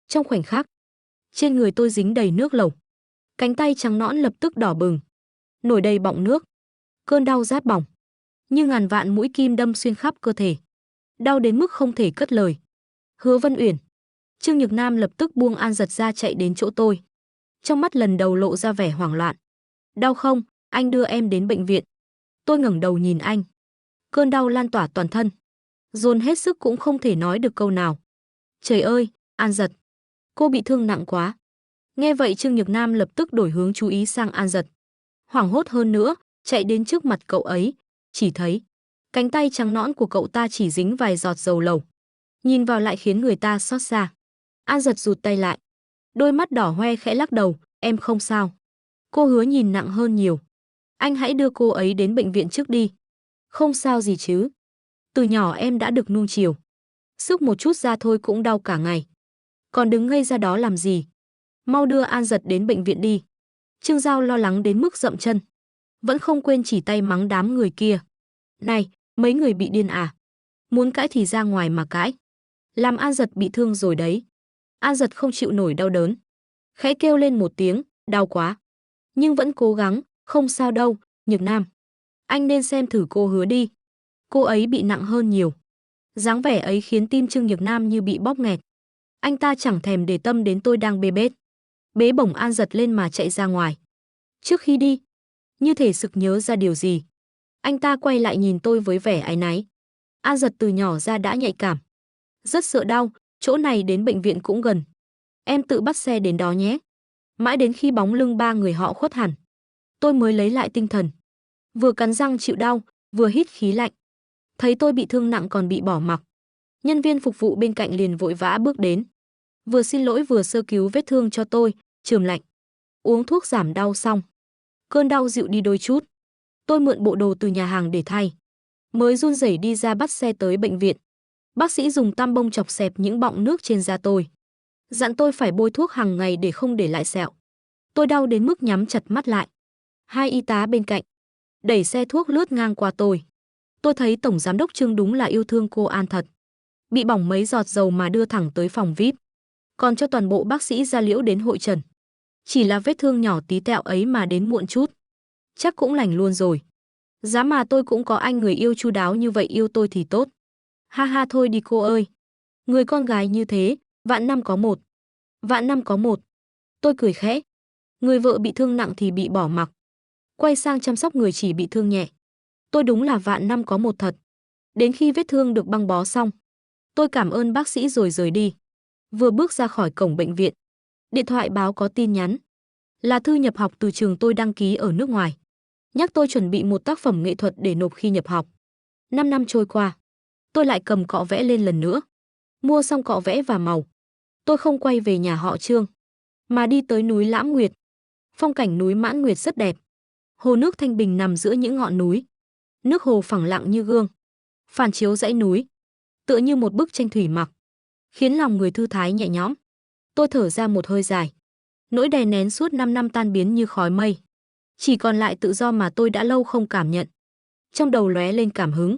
Trong khoảnh khắc. Trên người tôi dính đầy nước lẩu. Cánh tay trắng nõn lập tức đỏ bừng. Nổi đầy bọng nước. Cơn đau rát bỏng. Như ngàn vạn mũi kim đâm xuyên khắp cơ thể. Đau đến mức không thể cất lời. Hứa Vân Uyển. Trương Nhược Nam lập tức buông An Giật ra chạy đến chỗ tôi. Trong mắt lần đầu lộ ra vẻ hoảng loạn. Đau không? Anh đưa em đến bệnh viện. Tôi ngẩng đầu nhìn anh. Cơn đau lan tỏa toàn thân. Dồn hết sức cũng không thể nói được câu nào. Trời ơi, An Giật. Cô bị thương nặng quá. Nghe vậy Trương Nhược Nam lập tức đổi hướng chú ý sang An Giật. Hoảng hốt hơn nữa, chạy đến trước mặt cậu ấy. Chỉ thấy, cánh tay trắng nõn của cậu ta chỉ dính vài giọt dầu lẩu. Nhìn vào lại khiến người ta xót xa. An Giật rụt tay lại. Đôi mắt đỏ hoe khẽ lắc đầu, em không sao. Cô Hứa nhìn nặng hơn nhiều. Anh hãy đưa cô ấy đến bệnh viện trước đi. Không sao gì chứ. Từ nhỏ em đã được nuông chiều. Sức một chút ra thôi cũng đau cả ngày. Còn đứng ngây ra đó làm gì? Mau đưa An Giật đến bệnh viện đi. Trương Giao lo lắng đến mức dậm chân. Vẫn không quên chỉ tay mắng đám người kia. Này, mấy người bị điên à? Muốn cãi thì ra ngoài mà cãi. Làm An Giật bị thương rồi đấy. An Giật không chịu nổi đau đớn. Khẽ kêu lên một tiếng, đau quá. Nhưng vẫn cố gắng, không sao đâu, Nhược Nam. Anh nên xem thử cô Hứa đi. Cô ấy bị nặng hơn nhiều. Dáng vẻ ấy khiến tim Trương Nhược Nam như bị bóp nghẹt. Anh ta chẳng thèm để tâm đến tôi đang bê bết. Bế bổng An Giật lên mà chạy ra ngoài. Trước khi đi, như thể sực nhớ ra điều gì. Anh ta quay lại nhìn tôi với vẻ áy náy. An Giật từ nhỏ ra đã nhạy cảm. Rất sợ đau, chỗ này đến bệnh viện cũng gần. Em tự bắt xe đến đó nhé. Mãi đến khi bóng lưng ba người họ khuất hẳn, tôi mới lấy lại tinh thần. Vừa cắn răng chịu đau, vừa hít khí lạnh. Thấy tôi bị thương nặng còn bị bỏ mặc. Nhân viên phục vụ bên cạnh liền vội vã bước đến. Vừa xin lỗi vừa sơ cứu vết thương cho tôi, chườm lạnh. Uống thuốc giảm đau xong. Cơn đau dịu đi đôi chút. Tôi mượn bộ đồ từ nhà hàng để thay. Mới run rẩy đi ra bắt xe tới bệnh viện. Bác sĩ dùng tăm bông chọc xẹp những bọng nước trên da tôi. Dặn tôi phải bôi thuốc hàng ngày để không để lại sẹo. Tôi đau đến mức nhắm chặt mắt lại. Hai y tá bên cạnh đẩy xe thuốc lướt ngang qua tôi. Tôi thấy tổng giám đốc Trương đúng là yêu thương cô An thật. Bị bỏng mấy giọt dầu mà đưa thẳng tới phòng VIP. Còn cho toàn bộ bác sĩ da liễu đến hội trần. Chỉ là vết thương nhỏ tí tẹo ấy mà đến muộn chút. Chắc cũng lành luôn rồi. Giá mà tôi cũng có anh người yêu chu đáo như vậy yêu tôi thì tốt. Ha ha thôi đi cô ơi. Người con gái như thế, vạn năm có một. Vạn năm có một. Tôi cười khẽ. Người vợ bị thương nặng thì bị bỏ mặc. Quay sang chăm sóc người chỉ bị thương nhẹ. Tôi đúng là vạn năm có một thật. Đến khi vết thương được băng bó xong, tôi cảm ơn bác sĩ rồi rời đi. Vừa bước ra khỏi cổng bệnh viện, điện thoại báo có tin nhắn. Là thư nhập học từ trường tôi đăng ký ở nước ngoài. Nhắc tôi chuẩn bị một tác phẩm nghệ thuật để nộp khi nhập học. 5 năm trôi qua, tôi lại cầm cọ vẽ lên lần nữa. Mua xong cọ vẽ và màu, tôi không quay về nhà họ Trương, mà đi tới núi Lãm Nguyệt. Phong cảnh núi Mãn Nguyệt rất đẹp. Hồ nước thanh bình nằm giữa những ngọn núi. Nước hồ phẳng lặng như gương, phản chiếu dãy núi, tựa như một bức tranh thủy mặc, khiến lòng người thư thái nhẹ nhõm. Tôi thở ra một hơi dài. Nỗi đè nén suốt 5 năm tan biến như khói mây. Chỉ còn lại tự do mà tôi đã lâu không cảm nhận. Trong đầu lóe lên cảm hứng.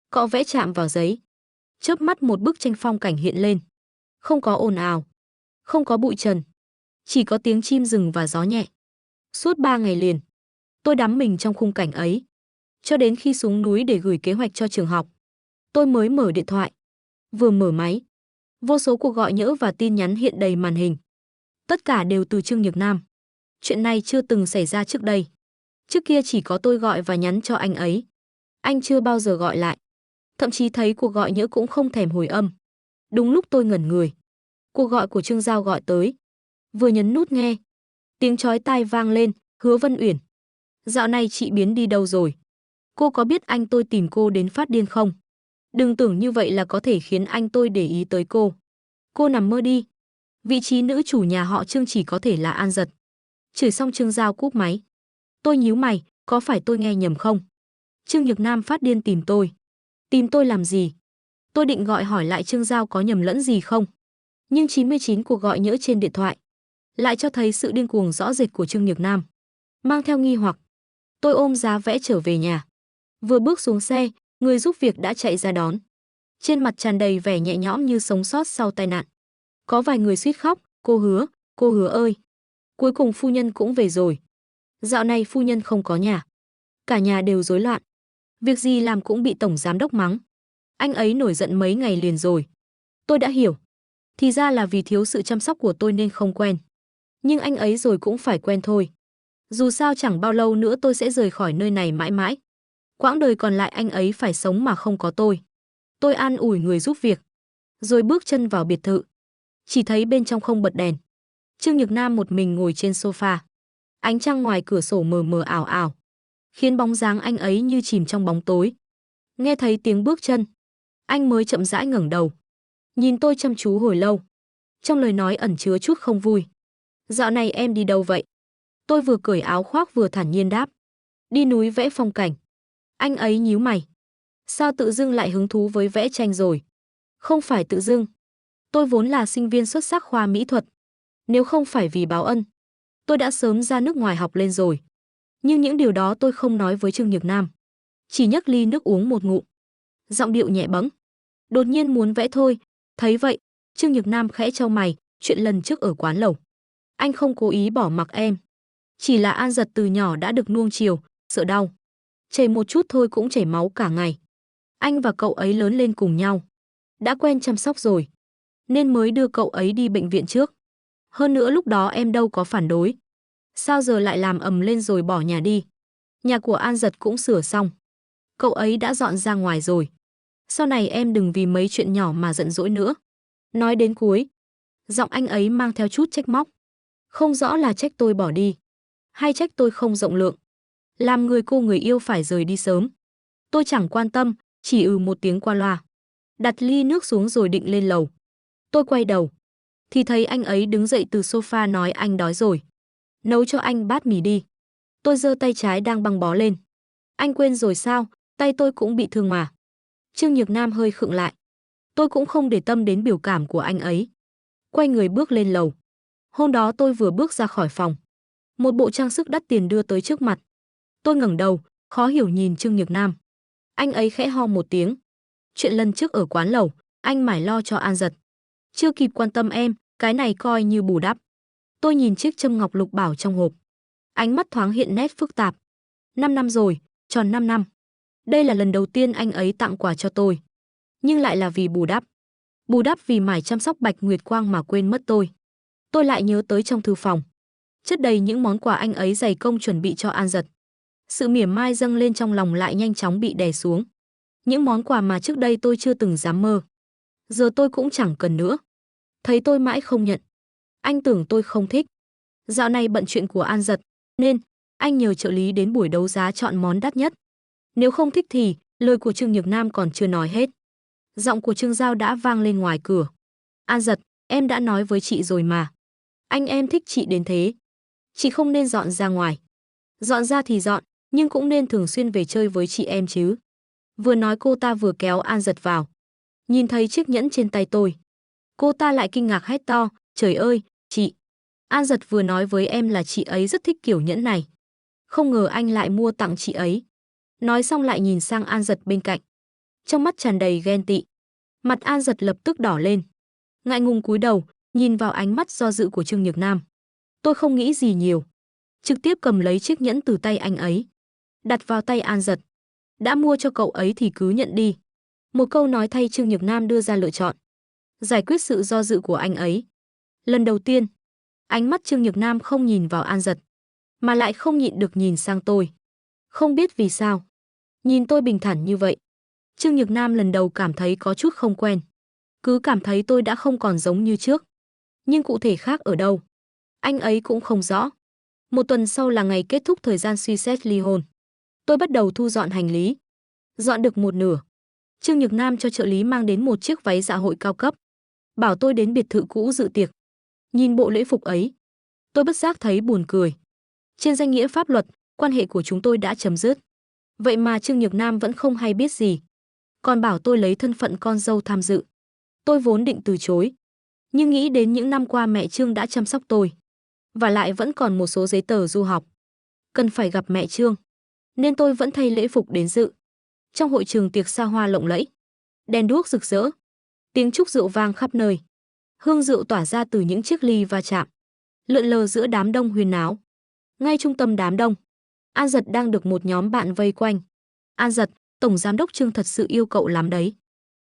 Cọ vẽ chạm vào giấy. Chớp mắt một bức tranh phong cảnh hiện lên. Không có ồn ào, không có bụi trần, chỉ có tiếng chim rừng và gió nhẹ. Suốt 3 ngày liền, tôi đắm mình trong khung cảnh ấy. Cho đến khi xuống núi để gửi kế hoạch cho trường học, tôi mới mở điện thoại. Vừa mở máy, vô số cuộc gọi nhỡ và tin nhắn hiện đầy màn hình. Tất cả đều từ Trương Nhược Nam. Chuyện này chưa từng xảy ra trước đây. Trước kia chỉ có tôi gọi và nhắn cho anh ấy. Anh chưa bao giờ gọi lại. Thậm chí thấy cuộc gọi nhỡ cũng không thèm hồi âm. Đúng lúc tôi ngẩn người, cuộc gọi của Trương Giao gọi tới. Vừa nhấn nút nghe, Tiếng chói tai vang lên, Hứa Vân Uyển. Dạo này chị biến đi đâu rồi? Cô có biết anh tôi tìm cô đến phát điên không? Đừng tưởng như vậy là có thể khiến anh tôi để ý tới cô. Cô nằm mơ đi. Vị trí nữ chủ nhà họ Trương chỉ có thể là An Dật. Chửi xong Trương Giao cúp máy. Tôi nhíu mày, có phải tôi nghe nhầm không? Trương Nhược Nam phát điên tìm tôi. Tìm tôi làm gì? Tôi định gọi hỏi lại Trương Giao có nhầm lẫn gì không? Nhưng 99 cuộc gọi nhỡ trên điện thoại lại cho thấy sự điên cuồng rõ rệt của Trương Nhược Nam. Mang theo nghi hoặc, tôi ôm giá vẽ trở về nhà. Vừa bước xuống xe, người giúp việc đã chạy ra đón. Trên mặt tràn đầy vẻ nhẹ nhõm như sống sót sau tai nạn. Có vài người suýt khóc, cô Hứa ơi. Cuối cùng phu nhân cũng về rồi. Dạo này phu nhân không có nhà. Cả nhà đều rối loạn. Việc gì làm cũng bị tổng giám đốc mắng. Anh ấy nổi giận mấy ngày liền rồi. Tôi đã hiểu. Thì ra là vì thiếu sự chăm sóc của tôi nên không quen. Nhưng anh ấy rồi cũng phải quen thôi. Dù sao chẳng bao lâu nữa tôi sẽ rời khỏi nơi này mãi mãi. Quãng đời còn lại anh ấy phải sống mà không có tôi. Tôi an ủi người giúp việc. Rồi bước chân vào biệt thự. Chỉ thấy bên trong không bật đèn. Trương Nhược Nam một mình ngồi trên sofa. Ánh trăng ngoài cửa sổ mờ mờ ảo ảo, khiến bóng dáng anh ấy như chìm trong bóng tối. Nghe thấy tiếng bước chân, anh mới chậm rãi ngẩng đầu. Nhìn tôi chăm chú hồi lâu. Trong lời nói ẩn chứa chút không vui. Dạo này em đi đâu vậy? Tôi vừa cởi áo khoác vừa thản nhiên đáp. Đi núi vẽ phong cảnh. Anh ấy nhíu mày. Sao tự dưng lại hứng thú với vẽ tranh rồi? Không phải tự dưng. Tôi vốn là sinh viên xuất sắc khoa mỹ thuật. Nếu không phải vì báo ân, tôi đã sớm ra nước ngoài học lên rồi. Nhưng những điều đó tôi không nói với Trương Nhược Nam. Chỉ nhấc ly nước uống một ngụm. Giọng điệu nhẹ bẫng. Đột nhiên muốn vẽ thôi. Thấy vậy, Trương Nhược Nam khẽ chau mày. Chuyện lần trước ở quán lẩu. Anh không cố ý bỏ mặc em. Chỉ là An Dật từ nhỏ đã được nuông chiều, sợ đau. Chảy một chút thôi cũng chảy máu cả ngày. Anh và cậu ấy lớn lên cùng nhau. Đã quen chăm sóc rồi. Nên mới đưa cậu ấy đi bệnh viện trước. Hơn nữa lúc đó em đâu có phản đối. Sao giờ lại làm ầm lên rồi bỏ nhà đi? Nhà của An Dật cũng sửa xong. Cậu ấy đã dọn ra ngoài rồi. Sau này em đừng vì mấy chuyện nhỏ mà giận dỗi nữa. Nói đến cuối, giọng anh ấy mang theo chút trách móc. Không rõ là trách tôi bỏ đi, hay trách tôi không rộng lượng. Làm người cô người yêu phải rời đi sớm. Tôi chẳng quan tâm, chỉ một tiếng qua loa. Đặt ly nước xuống rồi định lên lầu. Tôi quay đầu, thì thấy anh ấy đứng dậy từ sofa nói anh đói rồi. Nấu cho anh bát mì đi. Tôi giơ tay trái đang băng bó lên. Anh quên rồi sao, tay tôi cũng bị thương mà. Trương Nhược Nam hơi khựng lại. Tôi cũng không để tâm đến biểu cảm của anh ấy. Quay người bước lên lầu. Hôm đó tôi vừa bước ra khỏi phòng. Một bộ trang sức đắt tiền đưa tới trước mặt. Tôi ngẩng đầu, khó hiểu nhìn Trương Nhược Nam. Anh ấy khẽ ho một tiếng. Chuyện lần trước ở quán lẩu, anh mải lo cho An Dật. Chưa kịp quan tâm em, cái này coi như bù đắp. Tôi nhìn chiếc châm ngọc lục bảo trong hộp. Ánh mắt thoáng hiện nét phức tạp. 5 năm rồi, tròn 5 năm. Đây là lần đầu tiên anh ấy tặng quà cho tôi. Nhưng lại là vì bù đắp. Bù đắp vì mải chăm sóc Bạch Nguyệt Quang mà quên mất tôi. Tôi lại nhớ tới trong thư phòng. Chất đầy những món quà anh ấy dày công chuẩn bị cho An Dật. Sự mỉa mai dâng lên trong lòng lại nhanh chóng bị đè xuống. Những món quà mà trước đây tôi chưa từng dám mơ. Giờ tôi cũng chẳng cần nữa. Thấy tôi mãi không nhận. Anh tưởng tôi không thích. Dạo này bận chuyện của An Dật, nên anh nhờ trợ lý đến buổi đấu giá chọn món đắt nhất. Nếu không thích thì, lời của Trương Nhược Nam còn chưa nói hết. Giọng của Trương Giao đã vang lên ngoài cửa. An Dật, em đã nói với chị rồi mà. Anh em thích chị đến thế. Chị không nên dọn ra ngoài. Dọn ra thì dọn, nhưng cũng nên thường xuyên về chơi với chị em chứ. Vừa nói cô ta vừa kéo An Dật vào. Nhìn thấy chiếc nhẫn trên tay tôi. Cô ta lại kinh ngạc hét to, trời ơi, chị. An Dật vừa nói với em là chị ấy rất thích kiểu nhẫn này. Không ngờ anh lại mua tặng chị ấy. Nói xong lại nhìn sang An Dật bên cạnh. Trong mắt tràn đầy ghen tị. Mặt An Dật lập tức đỏ lên. Ngại ngùng cúi đầu, nhìn vào ánh mắt do dự của Trương Nhược Nam. Tôi không nghĩ gì nhiều. Trực tiếp cầm lấy chiếc nhẫn từ tay anh ấy. Đặt vào tay An Dật. Đã mua cho cậu ấy thì cứ nhận đi. Một câu nói thay Trương Nhược Nam đưa ra lựa chọn. Giải quyết sự do dự của anh ấy. Lần đầu tiên, ánh mắt Trương Nhược Nam không nhìn vào An Dật, mà lại không nhịn được nhìn sang tôi. Không biết vì sao. Nhìn tôi bình thản như vậy. Trương Nhược Nam lần đầu cảm thấy có chút không quen. Cứ cảm thấy tôi đã không còn giống như trước. Nhưng cụ thể khác ở đâu? Anh ấy cũng không rõ. Một tuần sau là ngày kết thúc thời gian suy xét ly hôn. Tôi bắt đầu thu dọn hành lý. Dọn được một nửa, Trương Nhược Nam cho trợ lý mang đến một chiếc váy dạ hội cao cấp, bảo tôi đến biệt thự cũ dự tiệc. Nhìn bộ lễ phục ấy, tôi bất giác thấy buồn cười. Trên danh nghĩa pháp luật, quan hệ của chúng tôi đã chấm dứt. Vậy mà Trương Nhược Nam vẫn không hay biết gì, còn bảo tôi lấy thân phận con dâu tham dự. Tôi vốn định từ chối, nhưng nghĩ đến những năm qua mẹ Trương đã chăm sóc tôi, và lại vẫn còn một số giấy tờ du học, cần phải gặp mẹ Trương, nên tôi vẫn thay lễ phục đến dự. Trong hội trường tiệc xa hoa lộng lẫy, đèn đuốc rực rỡ, tiếng chúc rượu vang khắp nơi, hương rượu tỏa ra từ những chiếc ly va chạm, lượn lờ giữa đám đông huyên náo. Ngay trung tâm đám đông, An Giật đang được một nhóm bạn vây quanh. An Giật, tổng giám đốc Trương thật sự yêu cậu lắm đấy.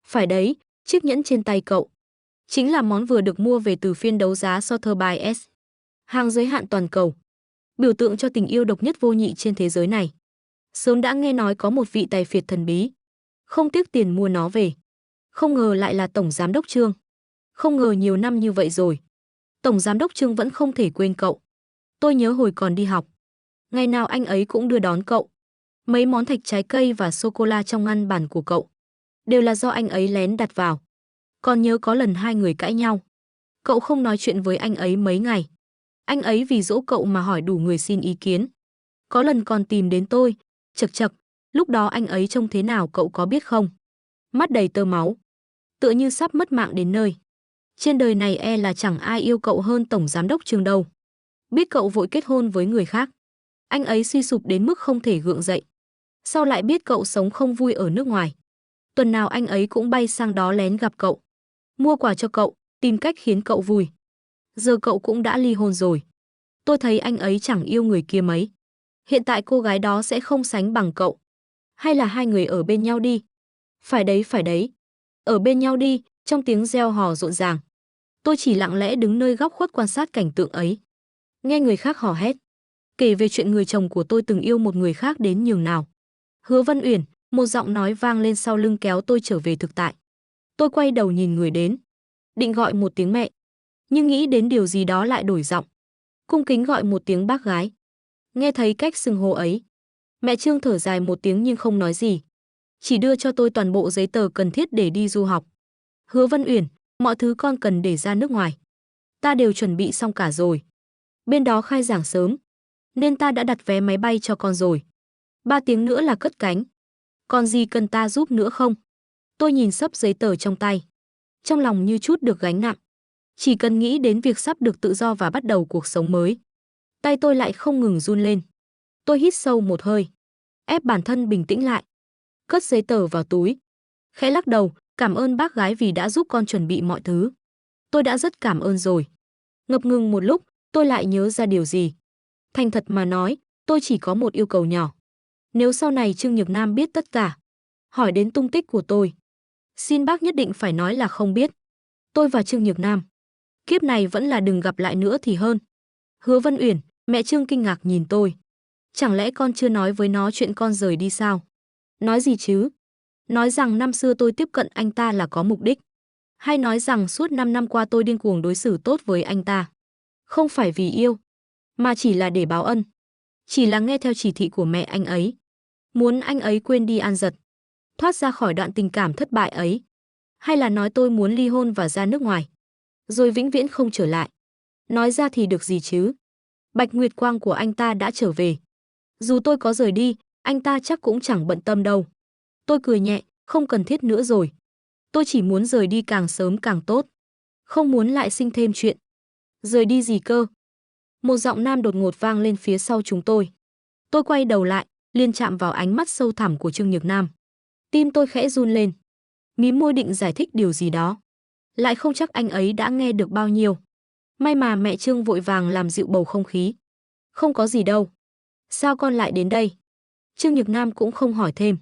Phải đấy, chiếc nhẫn trên tay cậu chính là món vừa được mua về từ phiên đấu giá Sotheby's, hàng giới hạn toàn cầu, biểu tượng cho tình yêu độc nhất vô nhị trên thế giới này. Sớm đã nghe nói có một vị tài phiệt thần bí, không tiếc tiền mua nó về. Không ngờ lại là tổng giám đốc Trương. Không ngờ nhiều năm như vậy rồi, tổng giám đốc Trương vẫn không thể quên cậu. Tôi nhớ hồi còn đi học, ngày nào anh ấy cũng đưa đón cậu. Mấy món thạch trái cây và sô-cô-la trong ngăn bàn của cậu đều là do anh ấy lén đặt vào. Còn nhớ có lần hai người cãi nhau, cậu không nói chuyện với anh ấy mấy ngày. Anh ấy vì dỗ cậu mà hỏi đủ người xin ý kiến. Có lần còn tìm đến tôi, chật chật, lúc đó anh ấy trông thế nào cậu có biết không? Mắt đầy tơ máu, tựa như sắp mất mạng đến nơi. Trên đời này e là chẳng ai yêu cậu hơn tổng giám đốc Trương đâu. Biết cậu vội kết hôn với người khác, anh ấy suy sụp đến mức không thể gượng dậy. Sau lại biết cậu sống không vui ở nước ngoài, tuần nào anh ấy cũng bay sang đó lén gặp cậu, mua quà cho cậu, tìm cách khiến cậu vui. Giờ cậu cũng đã ly hôn rồi. Tôi thấy anh ấy chẳng yêu người kia mấy. Hiện tại cô gái đó sẽ không sánh bằng cậu. Hay là hai người ở bên nhau đi. Phải đấy, phải đấy. Ở bên nhau đi, trong tiếng reo hò rộn ràng. Tôi chỉ lặng lẽ đứng nơi góc khuất quan sát cảnh tượng ấy. Nghe người khác hò hét, kể về chuyện người chồng của tôi từng yêu một người khác đến nhường nào. Hứa Vân Uyển, một giọng nói vang lên sau lưng kéo tôi trở về thực tại. Tôi quay đầu nhìn người đến, định gọi một tiếng mẹ, nhưng nghĩ đến điều gì đó lại đổi giọng, cung kính gọi một tiếng bác gái. Nghe thấy cách xưng hô ấy, mẹ Trương thở dài một tiếng nhưng không nói gì, chỉ đưa cho tôi toàn bộ giấy tờ cần thiết để đi du học. Hứa Vân Uyển, mọi thứ con cần để ra nước ngoài, ta đều chuẩn bị xong cả rồi. Bên đó khai giảng sớm, nên ta đã đặt vé máy bay cho con rồi. 3 tiếng nữa là cất cánh. Còn gì cần ta giúp nữa không? Tôi nhìn xấp giấy tờ trong tay, trong lòng như chút được gánh nặng. Chỉ cần nghĩ đến việc sắp được tự do và bắt đầu cuộc sống mới, tay tôi lại không ngừng run lên. Tôi hít sâu một hơi, ép bản thân bình tĩnh lại, cất giấy tờ vào túi, khẽ lắc đầu, cảm ơn bác gái vì đã giúp con chuẩn bị mọi thứ. Tôi đã rất cảm ơn rồi. Ngập ngừng một lúc, tôi lại nhớ ra điều gì. Thành thật mà nói, tôi chỉ có một yêu cầu nhỏ. Nếu sau này Trương Nhược Nam biết tất cả, hỏi đến tung tích của tôi, xin bác nhất định phải nói là không biết. Tôi và Trương Nhược Nam, kiếp này vẫn là đừng gặp lại nữa thì hơn. Hứa Vân Uyển, mẹ Trương kinh ngạc nhìn tôi. Chẳng lẽ con chưa nói với nó chuyện con rời đi sao? Nói gì chứ? Nói rằng năm xưa tôi tiếp cận anh ta là có mục đích. Hay nói rằng suốt 5 năm qua tôi điên cuồng đối xử tốt với anh ta. Không phải vì yêu, mà chỉ là để báo ân. Chỉ là nghe theo chỉ thị của mẹ anh ấy. Muốn anh ấy quên đi An Giật, thoát ra khỏi đoạn tình cảm thất bại ấy. Hay là nói tôi muốn ly hôn và ra nước ngoài, rồi vĩnh viễn không trở lại. Nói ra thì được gì chứ? Bạch Nguyệt Quang của anh ta đã trở về. Dù tôi có rời đi, anh ta chắc cũng chẳng bận tâm đâu. Tôi cười nhẹ, không cần thiết nữa rồi. Tôi chỉ muốn rời đi càng sớm càng tốt. Không muốn lại sinh thêm chuyện. Rời đi gì cơ? Một giọng nam đột ngột vang lên phía sau chúng tôi. Tôi quay đầu lại, liền chạm vào ánh mắt sâu thẳm của Trương Nhược Nam. Tim tôi khẽ run lên. Mím môi định giải thích điều gì đó, lại không chắc anh ấy đã nghe được bao nhiêu. May mà mẹ Trương vội vàng làm dịu bầu không khí. Không có gì đâu. Sao con lại đến đây? Trương Nhược Nam cũng không hỏi thêm,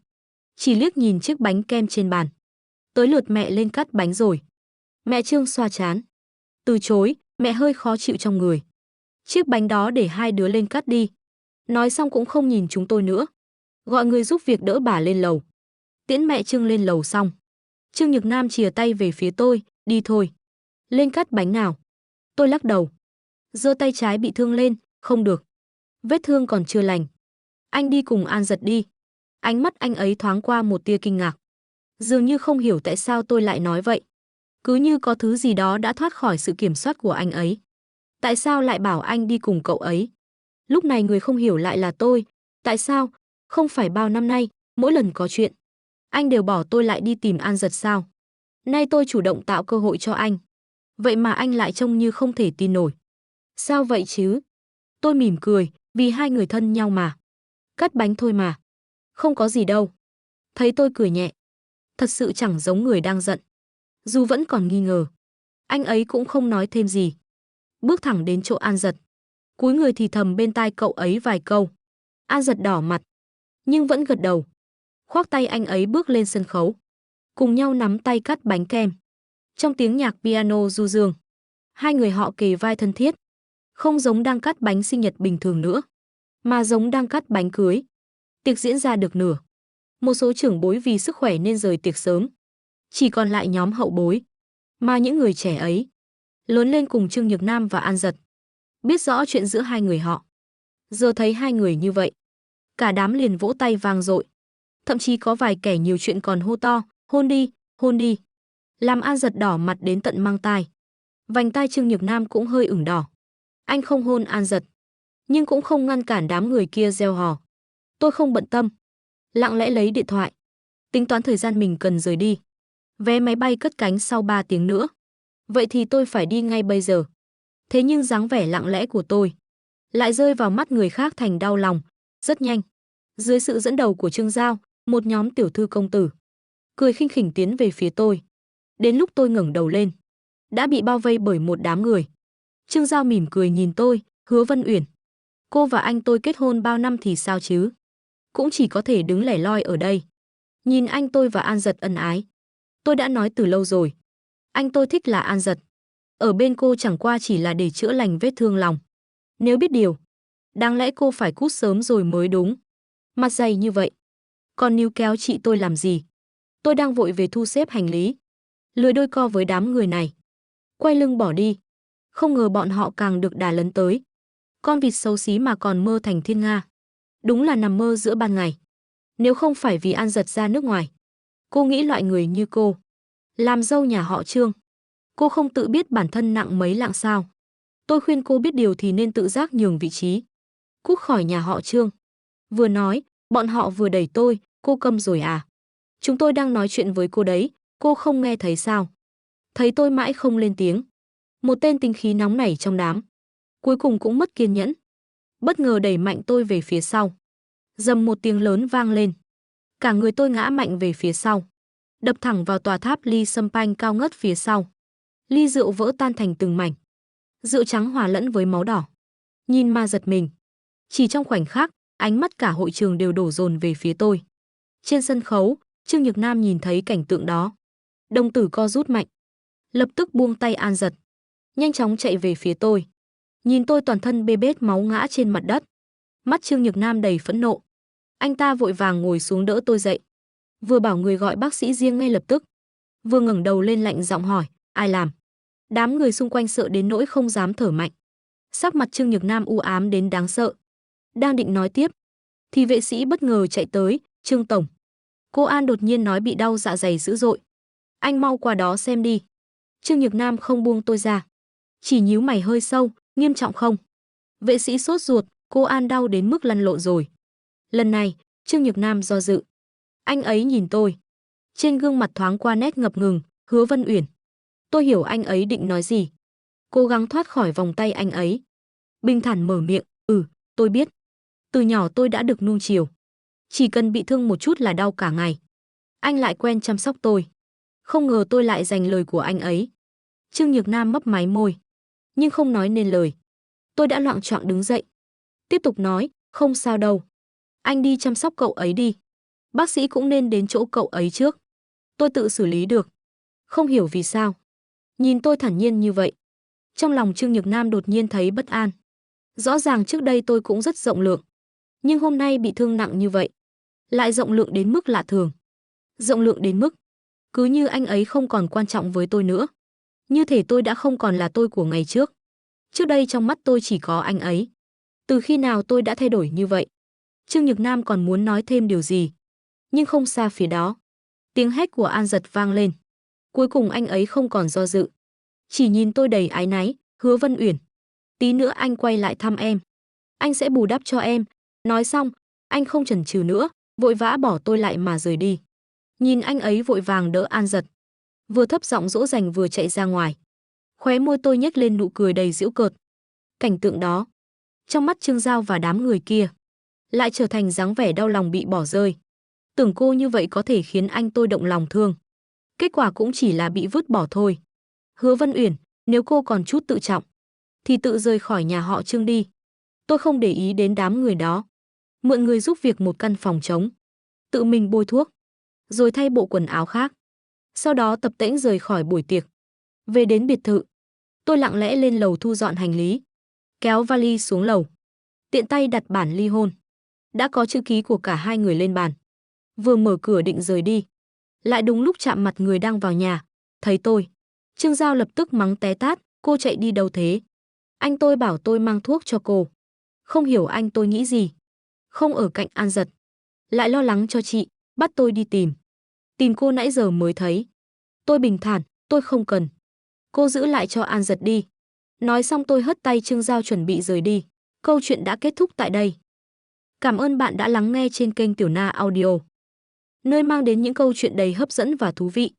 chỉ liếc nhìn chiếc bánh kem trên bàn. Tới lượt mẹ lên cắt bánh rồi. Mẹ Trương xoa trán. Từ chối, mẹ hơi khó chịu trong người. Chiếc bánh đó để hai đứa lên cắt đi. Nói xong cũng không nhìn chúng tôi nữa. Gọi người giúp việc đỡ bà lên lầu. Tiễn mẹ Trương lên lầu xong, Trương Nhược Nam chìa tay về phía tôi, đi thôi. Lên cắt bánh nào. Tôi lắc đầu. Giơ tay trái bị thương lên, không được. Vết thương còn chưa lành. Anh đi cùng An Giật đi. Ánh mắt anh ấy thoáng qua một tia kinh ngạc. Dường như không hiểu tại sao tôi lại nói vậy. Cứ như có thứ gì đó đã thoát khỏi sự kiểm soát của anh ấy. Tại sao lại bảo anh đi cùng cậu ấy? Lúc này người không hiểu lại là tôi. Tại sao? Không phải bao năm nay, mỗi lần có chuyện, anh đều bỏ tôi lại đi tìm An Giật sao? Nay tôi chủ động tạo cơ hội cho anh. Vậy mà anh lại trông như không thể tin nổi. Sao vậy chứ? Tôi mỉm cười, vì hai người thân nhau mà. Cắt bánh thôi mà. Không có gì đâu. Thấy tôi cười nhẹ. Thật sự chẳng giống người đang giận. Dù vẫn còn nghi ngờ, anh ấy cũng không nói thêm gì. Bước thẳng đến chỗ An Giật. Cúi người thì thầm bên tai cậu ấy vài câu. An Giật đỏ mặt, nhưng vẫn gật đầu. Khoác tay anh ấy bước lên sân khấu. Cùng nhau nắm tay cắt bánh kem. Trong tiếng nhạc piano du dương, hai người họ kề vai thân thiết. Không giống đang cắt bánh sinh nhật bình thường nữa, mà giống đang cắt bánh cưới. Tiệc diễn ra được nửa. Một số trưởng bối vì sức khỏe nên rời tiệc sớm. Chỉ còn lại nhóm hậu bối. Mà những người trẻ ấy, lớn lên cùng Trương Nhược Nam và An Giật, biết rõ chuyện giữa hai người họ. Giờ thấy hai người như vậy, cả đám liền vỗ tay vang dội. Thậm chí có vài kẻ nhiều chuyện còn hô to, hôn đi, hôn đi. Làm An Giật đỏ mặt đến tận mang tai. Vành tai Trương Nhược Nam cũng hơi ửng đỏ. Anh không hôn An Giật, nhưng cũng không ngăn cản đám người kia reo hò. Tôi không bận tâm. Lặng lẽ lấy điện thoại. Tính toán thời gian mình cần rời đi. Vé máy bay cất cánh sau 3 tiếng nữa. Vậy thì tôi phải đi ngay bây giờ. Thế nhưng dáng vẻ lặng lẽ của tôi lại rơi vào mắt người khác thành đau lòng. Rất nhanh, dưới sự dẫn đầu của Trương Giao, một nhóm tiểu thư công tử cười khinh khỉnh tiến về phía tôi. Đến lúc tôi ngẩng đầu lên, đã bị bao vây bởi một đám người. Trương Giao mỉm cười nhìn tôi, Hứa Vân Uyển. Cô và anh tôi kết hôn bao năm thì sao chứ? Cũng chỉ có thể đứng lẻ loi ở đây. Nhìn anh tôi và An Giật ân ái. Tôi đã nói từ lâu rồi. Anh tôi thích là An Giật. Ở bên cô chẳng qua chỉ là để chữa lành vết thương lòng. Nếu biết điều, đáng lẽ cô phải cút sớm rồi mới đúng. Mặt dày như vậy. Còn níu kéo chị tôi làm gì? Tôi đang vội về thu xếp hành lý. Lười đôi co với đám người này. Quay lưng bỏ đi. Không ngờ bọn họ càng được đà lấn tới. Con vịt xấu xí mà còn mơ thành thiên nga. Đúng là nằm mơ giữa ban ngày. Nếu không phải vì An Giật ra nước ngoài, cô nghĩ loại người như cô làm dâu nhà họ Trương, cô không tự biết bản thân nặng mấy lạng sao? Tôi khuyên cô biết điều thì nên tự giác nhường vị trí, cút khỏi nhà họ Trương. Vừa nói, bọn họ vừa đẩy tôi. Cô câm rồi à? Chúng tôi đang nói chuyện với cô đấy, cô không nghe thấy sao? Thấy tôi mãi không lên tiếng, một tên tính khí nóng nảy trong đám cuối cùng cũng mất kiên nhẫn, bất ngờ đẩy mạnh tôi về phía sau. Dầm một tiếng lớn vang lên, cả người tôi ngã mạnh về phía sau, đập thẳng vào tòa tháp ly sâm panh cao ngất phía sau. Ly rượu vỡ tan thành từng mảnh, rượu trắng hòa lẫn với máu đỏ. Nhìn mà giật mình. Chỉ trong khoảnh khắc, ánh mắt cả hội trường đều đổ dồn về phía tôi. Trên sân khấu, Trương Nhược Nam nhìn thấy cảnh tượng đó, đồng tử co rút mạnh, lập tức buông tay An Giật, nhanh chóng chạy về phía tôi. Nhìn tôi toàn thân bê bết máu ngã trên mặt đất, mắt Trương Nhược Nam đầy phẫn nộ. Anh ta vội vàng ngồi xuống đỡ tôi dậy, vừa bảo người gọi bác sĩ riêng ngay lập tức, vừa ngẩng đầu lên lạnh giọng hỏi, ai làm? Đám người xung quanh sợ đến nỗi không dám thở mạnh. Sắc mặt Trương Nhược Nam u ám đến đáng sợ. Đang định nói tiếp, thì vệ sĩ bất ngờ chạy tới, Trương tổng. Cô An đột nhiên nói bị đau dạ dày dữ dội. Anh mau qua đó xem đi. Trương Nhược Nam không buông tôi ra, chỉ nhíu mày hơi sâu, nghiêm trọng không? Vệ sĩ sốt ruột, cô An đau đến mức lăn lộn rồi. Lần này, Trương Nhược Nam do dự. Anh ấy nhìn tôi. Trên gương mặt thoáng qua nét ngập ngừng, Hứa Vân Uyển. Tôi hiểu anh ấy định nói gì. Cố gắng thoát khỏi vòng tay anh ấy. Bình thản mở miệng, tôi biết. Từ nhỏ tôi đã được nuông chiều. Chỉ cần bị thương một chút là đau cả ngày. Anh lại quen chăm sóc tôi. Không ngờ tôi lại giành lời của anh ấy. Trương Nhược Nam mấp máy môi, nhưng không nói nên lời. Tôi đã loạng choạng đứng dậy. Tiếp tục nói, không sao đâu. Anh đi chăm sóc cậu ấy đi. Bác sĩ cũng nên đến chỗ cậu ấy trước. Tôi tự xử lý được. Không hiểu vì sao. Nhìn tôi thản nhiên như vậy, trong lòng Trương Nhược Nam đột nhiên thấy bất an. Rõ ràng trước đây tôi cũng rất rộng lượng, nhưng hôm nay bị thương nặng như vậy, lại rộng lượng đến mức lạ thường. Rộng lượng đến mức cứ như anh ấy không còn quan trọng với tôi nữa. Như thể tôi đã không còn là tôi của ngày trước. Trước đây trong mắt tôi chỉ có anh ấy. Từ khi nào tôi đã thay đổi như vậy? Trương Nhược Nam còn muốn nói thêm điều gì, nhưng không xa phía đó, tiếng hét của An Dật vang lên. Cuối cùng anh ấy không còn do dự, chỉ nhìn tôi đầy áy náy. Hứa Vân Uyển, tí nữa anh quay lại thăm em, anh sẽ bù đắp cho em. Nói xong, anh không chần chừ nữa, vội vã bỏ tôi lại mà rời đi. Nhìn anh ấy vội vàng đỡ An Dật, vừa thấp giọng dỗ dành vừa chạy ra ngoài. Khóe môi tôi nhếch lên nụ cười đầy giễu cợt. Cảnh tượng đó, trong mắt Trương Giao và đám người kia, lại trở thành dáng vẻ đau lòng bị bỏ rơi. Tưởng cô như vậy có thể khiến anh tôi động lòng thương. Kết quả cũng chỉ là bị vứt bỏ thôi. Hứa Vân Uyển, nếu cô còn chút tự trọng, thì tự rời khỏi nhà họ Trương đi. Tôi không để ý đến đám người đó. Mượn người giúp việc một căn phòng trống, tự mình bôi thuốc, rồi thay bộ quần áo khác. Sau đó tập tễnh rời khỏi buổi tiệc. Về đến biệt thự, tôi lặng lẽ lên lầu thu dọn hành lý, kéo vali xuống lầu, tiện tay đặt bản ly hôn. Đã có chữ ký của cả hai người lên bàn. Vừa mở cửa định rời đi, lại đúng lúc chạm mặt người đang vào nhà. Thấy tôi, Trương Giao lập tức mắng té tát, cô chạy đi đâu thế? Anh tôi bảo tôi mang thuốc cho cô. Không hiểu anh tôi nghĩ gì. Không ở cạnh An Dật, lại lo lắng cho chị, bắt tôi đi tìm. Tìm cô nãy giờ mới thấy. Tôi bình thản, tôi không cần. Cô giữ lại cho An Dật đi. Nói xong tôi hất tay Trương Giao chuẩn bị rời đi. Câu chuyện đã kết thúc tại đây. Cảm ơn bạn đã lắng nghe trên kênh Tiểu Na Audio, nơi mang đến những câu chuyện đầy hấp dẫn và thú vị.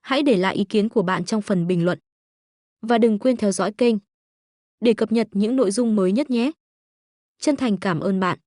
Hãy để lại ý kiến của bạn trong phần bình luận. Và đừng quên theo dõi kênh để cập nhật những nội dung mới nhất nhé. Chân thành cảm ơn bạn.